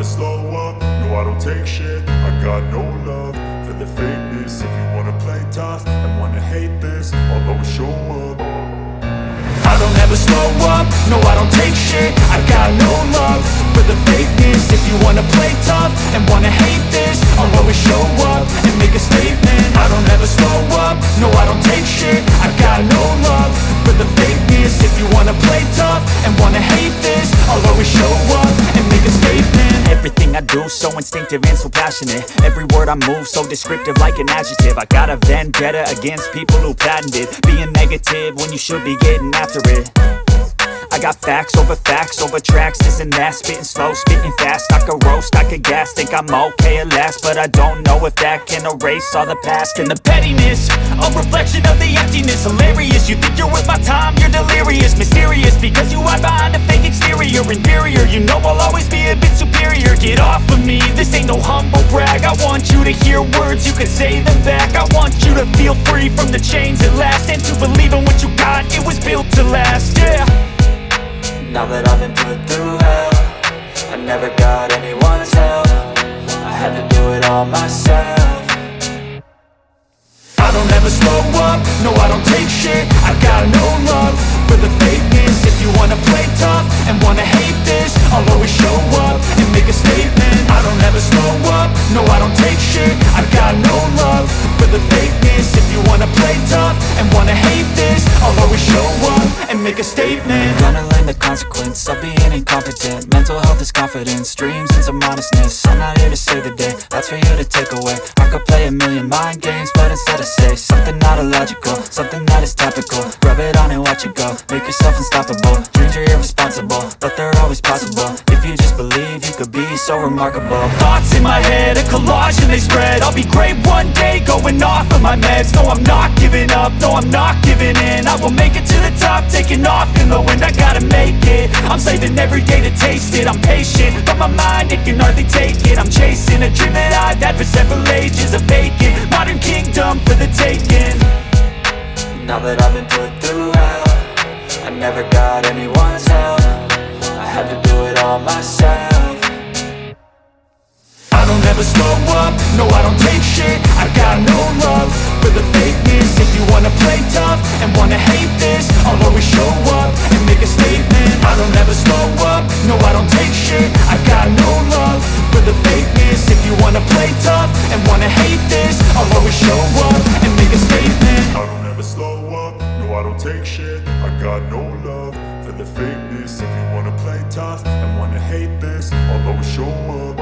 slow up, no I don't take shit. I got no love for the fakeness. If you wanna play tough and wanna hate this, I'll always show up. I don't ever slow up, no I don't take shit. I got no love for the fakeness. If you wanna play tough and wanna hate this, I'll always show up and make a statement. I don't ever slow up, no I don't take shit. I got no love for the fakeness. If you wanna play tough and wanna hate this, I'll always show up and make a statement. Everything I do so instinctive and so passionate. Every word I move so descriptive like an adjective. I got a vendetta against people who patented being negative when you should be getting after it. I got facts over tracks, this and that. Spitting slow, spitting fast. I could roast, I could gas. Think I'm okay at last, but I don't know if that can erase all the past. And the pettiness, a reflection of the emptiness. Hilarious, you think you're worth my time, you're delirious. Mysterious, because you hide behind a fake exterior. Inferior, you know I'll always be a bit superior. Get off of me, this ain't no humble brag. I want you to hear words, you can say them back. I want you to feel free from the chains at last, and to believe in what you got, it was built to last, yeah. Now that I've been put through hell, I never got anyone's help. I had to do it all myself. I don't ever slow up, no I don't take shit. I got no love for the fakeness. If you wanna play tough and wanna hate this, I'll always show up and make a statement. I don't ever slow up, no I don't take shit. I got no love for the fakeness. If you wanna play tough and wanna hate this, I'll always show up and make a statement. Gonna learn the consequence of being incompetent. Mental health is confidence, dreams and some honestness. I'm not here to save the day, that's for you to take away. I could play a million mind games, but instead I say something not illogical, something that is topical. Rub it on and watch it go, make yourself unstoppable. Dreams are irresponsible, but they're always possible. If you just believe, you could be so remarkable. Thoughts in my head, a collage and they spread. I'll be great one day, going off of my meds. No, I'm not giving up, no, I'm not giving in. I will make it to the top, taking off in the wind. I gotta make it, I'm saving every day to taste it. I'm patient, but my mind, it can hardly take it. I'm chasing a dream that I've had for several ages. A vacant, modern kingdom for the taking. Now that I've been put through hell, I never got anyone's help. I had to do it all myself. I don't ever slow up, no I don't take shit. I got no love for the fakeness. If you wanna play tough and wanna hate this, I'll always show up and make a statement. I don't ever slow up, no I don't take shit. I got no love for the fakeness. If you wanna play tough and wanna hate this, I'll always show up and make a statement. I don't ever slow up, no I don't take shit. I got no love for the fakeness. If you wanna play tough and wanna hate this, I'll always show up.